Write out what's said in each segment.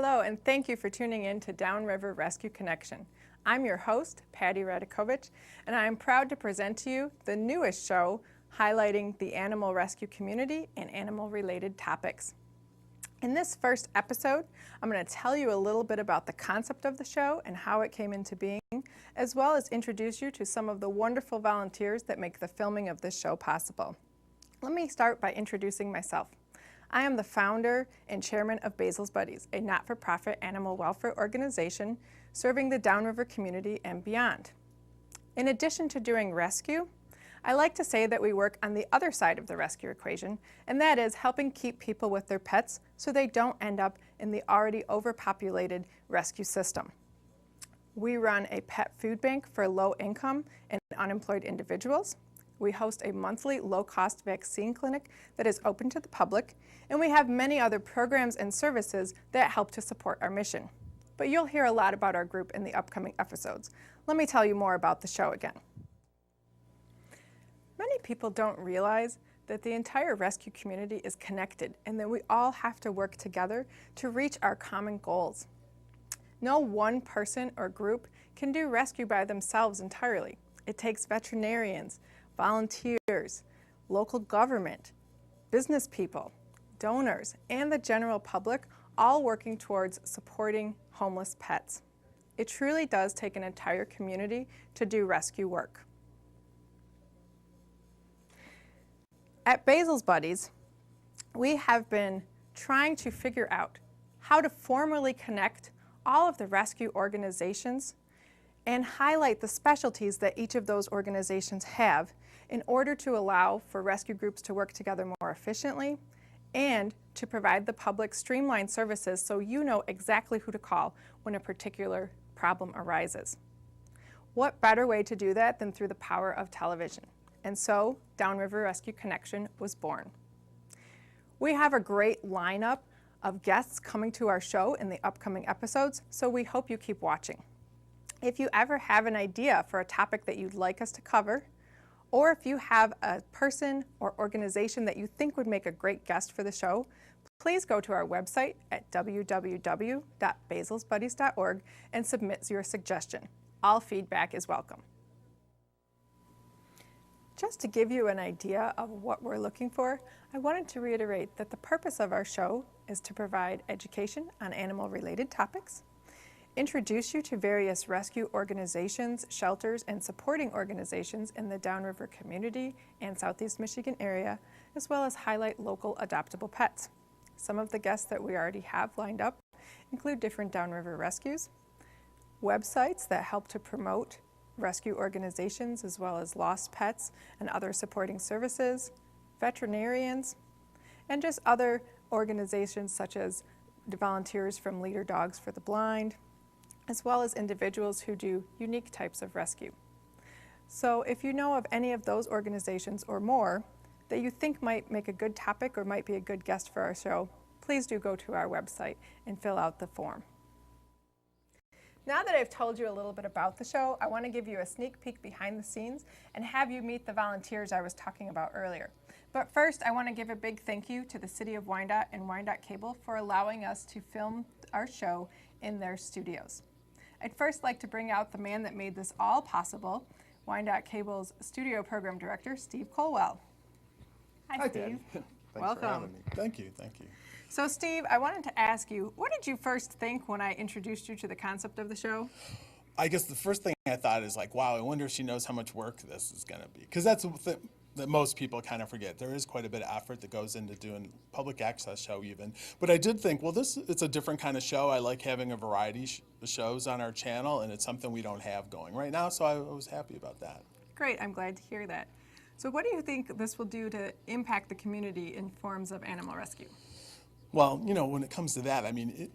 Hello, and thank you for tuning in to Downriver Rescue Connection. I'm your host, Patty Radakovich, and I am proud to present to you the newest show highlighting the animal rescue community and animal-related topics. In this first episode, I'm going to tell you a little bit about the concept of the show and how it came into being, as well as introduce you to some of the wonderful volunteers that make the filming of this show possible. Let me start by introducing myself. I am the founder and chairman of Basil's Buddies, a not-for-profit animal welfare organization serving the Downriver community and beyond. In addition to doing rescue, I like to say that we work on the other side of the rescue equation, and that is helping keep people with their pets so they don't end up in the already overpopulated rescue system. We run a pet food bank for low-income and unemployed individuals. We host a monthly low-cost vaccine clinic that is open to the public, and we have many other programs and services that help to support our mission. But you'll hear a lot about our group in the upcoming episodes. Let me tell you more about the show again. Many people don't realize that the entire rescue community is connected and that we all have to work together to reach our common goals. No one person or group can do rescue by themselves entirely. It takes veterinarians, volunteers, local government, business people, donors, and the general public all working towards supporting homeless pets. It truly does take an entire community to do rescue work. At Basil's Buddies, we have been trying to figure out how to formally connect all of the rescue organizations and highlight the specialties that each of those organizations have in order to allow for rescue groups to work together more efficiently and to provide the public streamlined services so you know exactly who to call when a particular problem arises. What better way to do that than through the power of television? And so Downriver Rescue Connection was born. We have a great lineup of guests coming to our show in the upcoming episodes, so we hope you keep watching. If you ever have an idea for a topic that you'd like us to cover, or if you have a person or organization that you think would make a great guest for the show, please go to our website at www.basilsbuddies.org and submit your suggestion. All feedback is welcome. Just to give you an idea of what we're looking for, I wanted to reiterate that the purpose of our show is to provide education on animal-related topics, introduce you to various rescue organizations, shelters, and supporting organizations in the Downriver community and Southeast Michigan area, as well as highlight local adoptable pets. Some of the guests that we already have lined up include different Downriver rescues, websites that help to promote rescue organizations as well as lost pets and other supporting services, veterinarians, and just other organizations such as the volunteers from Leader Dogs for the Blind, as well as individuals who do unique types of rescue. So if you know of any of those organizations or more that you think might make a good topic or might be a good guest for our show, please do go to our website and fill out the form. Now that I've told you a little bit about the show, I want to give you a sneak peek behind the scenes and have you meet the volunteers I was talking about earlier. But first, I want to give a big thank you to the City of Wyandotte and Wyandotte Cable for allowing us to film our show in their studios. I'd first like to bring out the man that made this all possible, Wyandotte Cable's studio program director, Steve Colwell. Hi, Steve. Thanks Welcome. for having me. Thank you. So Steve, I wanted to ask you, what did you first think when I introduced you to the concept of the show? I guess the first thing I thought is like, wow, I wonder if she knows how much work this is going to be. Because that's that most people kind of forget. There is quite a bit of effort that goes into doing public access show even. But I did think, well, it's a different kind of show. I like having a variety of shows on our channel, and it's something we don't have going right now, so I was happy about that. Great, I'm glad to hear that. So what do you think this will do to impact the community in forms of animal rescue? Well, you know, when it comes to that, I mean,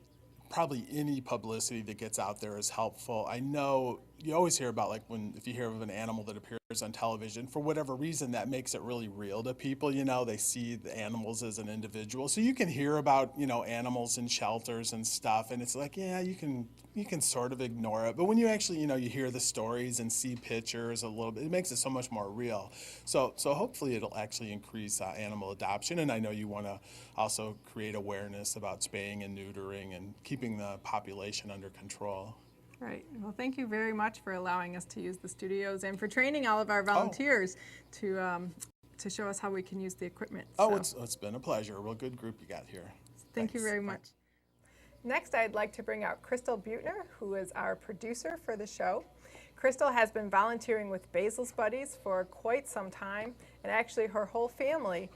probably any publicity that gets out there is helpful. I know you always hear about, like, if you hear of an animal that appears on television, for whatever reason, that makes it really real to people. They see the animals as an individual. So you can hear about, animals in shelters and stuff, and it's like, yeah, you can sort of ignore it. But when you actually, you hear the stories and see pictures a little bit, it makes it so much more real. So hopefully it'll actually increase animal adoption. And I know you want to also create awareness about spaying and neutering and keeping the population under control. Right. Well, thank you very much for allowing us to use the studios and for training all of our volunteers to show us how we can use the equipment. Oh, it's been a pleasure. A real good group you got here. Thank you very much. Next, I'd like to bring out Crystal Butner, who is our producer for the show. Crystal has been volunteering with Basil's Buddies for quite some time, and actually her whole family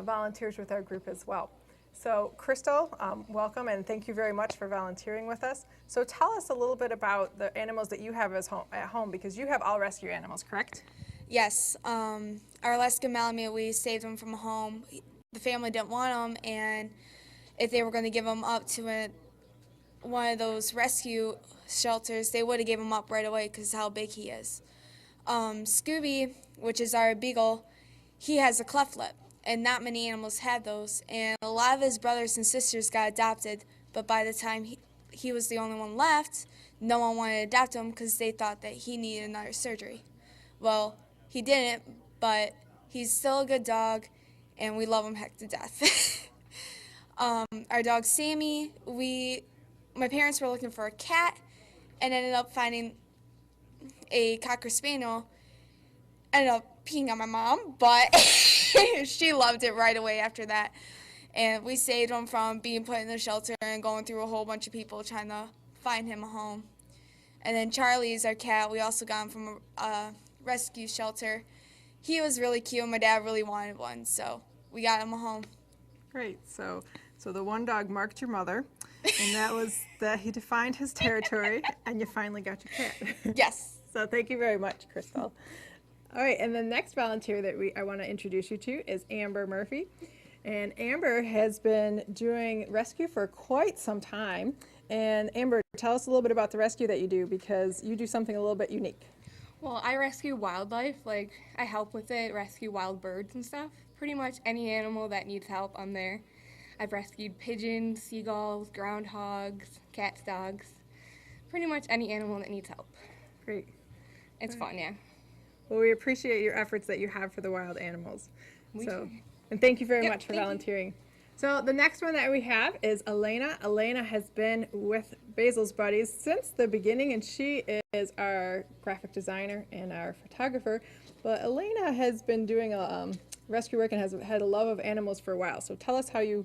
volunteers with our group as well. So Crystal, welcome, and thank you very much for volunteering with us. So tell us a little bit about the animals that you have at home, because you have all rescue animals, correct? Yes. Our Alaska Malamute, we saved them from home. The family didn't want them, and if they were going to give them up to one of those rescue shelters, they would have gave him up right away because of how big he is. Scooby, which is our beagle, he has a cleft lip, and not many animals had those. And a lot of his brothers and sisters got adopted, but by the time he was the only one left, no one wanted to adopt him because they thought that he needed another surgery. Well, he didn't, but he's still a good dog, and we love him heck to death. Our dog Sammy, my parents were looking for a cat and ended up finding a Cocker Spaniel. Ended up peeing on my mom, but she loved it right away after that. And we saved him from being put in the shelter and going through a whole bunch of people trying to find him a home. And then Charlie is our cat. We also got him from a rescue shelter. He was really cute. My dad really wanted one, so we got him a home. Great. So the one dog marked your mother, and that was that he defined his territory, and you finally got your cat. Yes. So thank you very much, Crystal. All right, and the next volunteer that I want to introduce you to is Amber Murphy. And Amber has been doing rescue for quite some time. And Amber, tell us a little bit about the rescue that you do, because you do something a little bit unique. Well, I rescue wildlife, like I help with it, rescue wild birds and stuff. Pretty much any animal that needs help, I'm there. I've rescued pigeons, seagulls, groundhogs, cats, dogs. Pretty much any animal that needs help. Great. It's fun, yeah. Well, we appreciate your efforts that you have for the wild animals. We do. And thank you very much for thank you. volunteering. So the next one that we have is Elena. Elena has been with Basil's Buddies since the beginning, and she is our graphic designer and our photographer. But Elena has been doing rescue work and has had a love of animals for a while. So tell us how you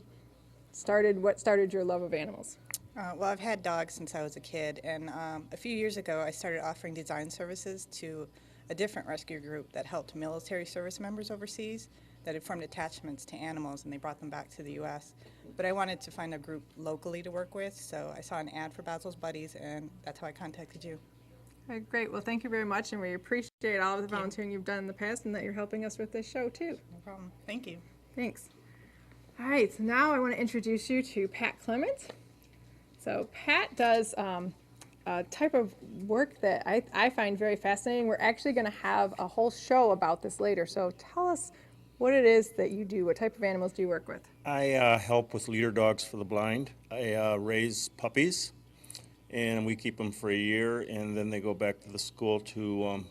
what started your love of animals? Well, I've had dogs since I was a kid, and a few years ago I started offering design services to a different rescue group that helped military service members overseas that had formed attachments to animals, and they brought them back to the U.S. But I wanted to find a group locally to work with, so I saw an ad for Basil's Buddies, and that's how I contacted you. All right, great. Well, thank you very much, and we appreciate all of the volunteering you've done in the past and that you're helping us with this show, too. No problem. Thank you. Thanks. All right, so now I want to introduce you to Pat Clement. So Pat does a type of work that I find very fascinating. We're actually going to have a whole show about this later. So tell us what it is that you do. What type of animals do you work with? I help with leader dogs for the blind. I raise puppies, and we keep them for a year, and then they go back to the school to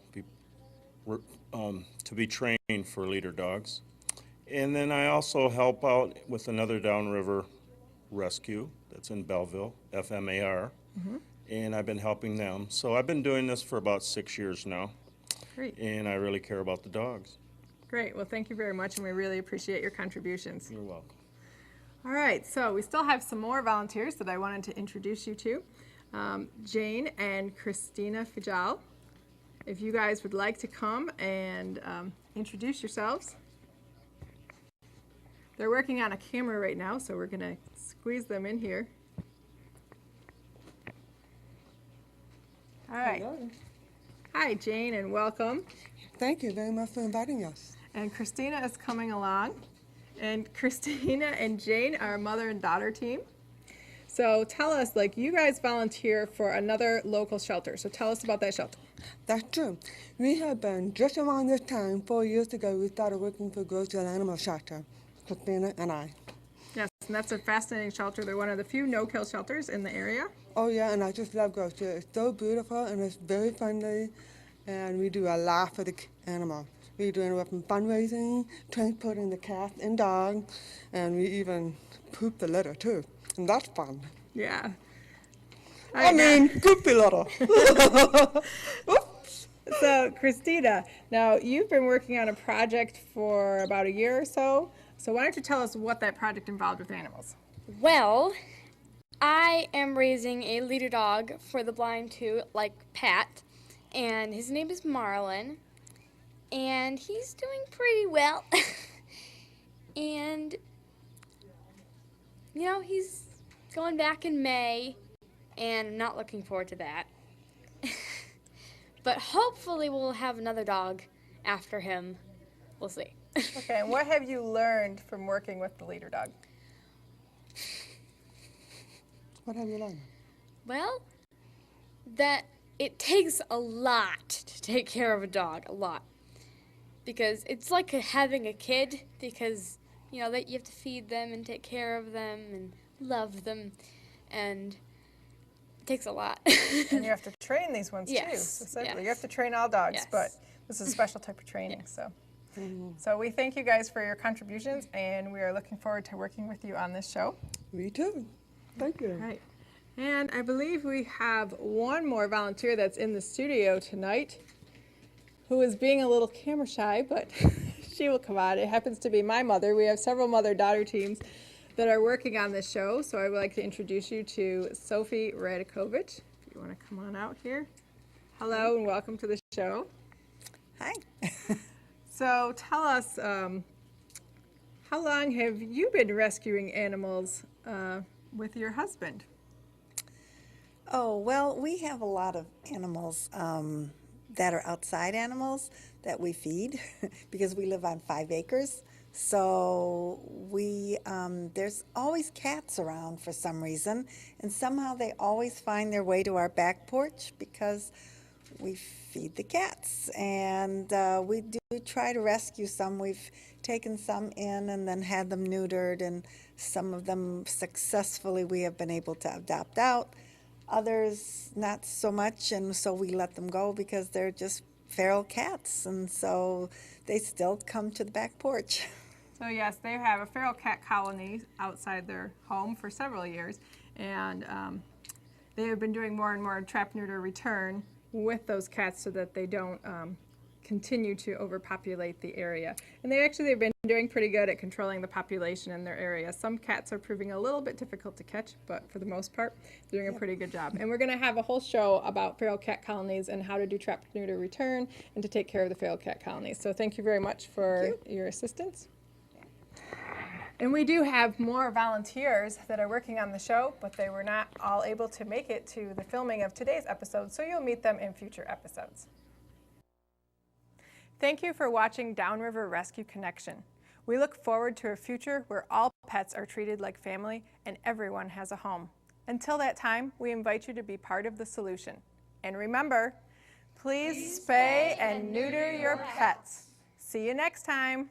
be trained for leader dogs. And then I also help out with another Downriver rescue that's in Belleville, FMAR, and I've been helping them. So I've been doing this for about 6 years now, Great. and I really care about the dogs. Great. Well, thank you very much, and we really appreciate your contributions. You're welcome. All right, so we still have some more volunteers that I wanted to introduce you to. Jane and Christina Fijal. If you guys would like to come and introduce yourselves. They're working on a camera right now, so we're going to squeeze them in here. All right. Hello. Hi, Jane, and welcome. Thank you very much for inviting us. And Christina is coming along. And Christina and Jane are a mother and daughter team. So tell us, you guys volunteer for another local shelter. So tell us about that shelter. That's true. We have been just around this time, 4 years ago, we started working for Grocery Animal Shelter, Christina and I. Yes, and that's a fascinating shelter. They're one of the few no-kill shelters in the area. Oh yeah, and I just love Grocery. It's so beautiful and it's very friendly, and we do a lot for the animals. We're doing it from fundraising, transporting the cat and dog, and we even poop the litter too, and that's fun. Yeah. I mean, poopy litter. Oops. So, Christina, now you've been working on a project for about a year or so. So why don't you tell us what that project involved with animals? Well, I am raising a leader dog for the blind too, like Pat, and his name is Marlin, and he's doing pretty well. And, you know, he's going back in May, and I'm not looking forward to that. But hopefully we'll have another dog after him. We'll see. Okay, and what have you learned from working with the leader dog? What have you learned? Well, that it takes a lot to take care of a dog, a lot. Because it's like having a kid, because, you know, that you have to feed them and take care of them and love them, and it takes a lot. And you have to train these ones too, Yes, specifically. You yes. have to train all dogs, Yes. but this is a special type of training, so. So we thank you guys for your contributions, and we are looking forward to working with you on this show. Me too. Thank you. Right. And I believe we have one more volunteer that's in the studio tonight who is being a little camera shy, but she will come on. It happens to be my mother. We have several mother-daughter teams that are working on this show, so I would like to introduce you to Sophie Radikovich. If you want to come on out here. Hello and welcome to the show. Hi. So tell us, how long have you been rescuing animals with your husband? Oh, well, we have a lot of animals that are outside animals that we feed because we live on 5 acres. So there's always cats around for some reason, and somehow they always find their way to our back porch because we feed the cats, and we do try to rescue some. We've taken some in and then had them neutered, and some of them successfully we have been able to adopt out. Others not so much, and so we let them go because they're just feral cats, and so they still come to the back porch. So yes, they have a feral cat colony outside their home for several years, and they have been doing more and more trap, neuter, return with those cats so that they don't continue to overpopulate the area. And they've been doing pretty good at controlling the population in their area. Some cats are proving a little bit difficult to catch, but for the most part, they're doing a pretty good job. And we're going to have a whole show about feral cat colonies and how to do trap, neuter, return, and to take care of the feral cat colonies. So thank you very much for your assistance. And we do have more volunteers that are working on the show, but they were not all able to make it to the filming of today's episode, so you'll meet them in future episodes. Thank you for watching Downriver Rescue Connection. We look forward to a future where all pets are treated like family and everyone has a home. Until that time, we invite you to be part of the solution. And remember, please spay and neuter your pets. See you next time.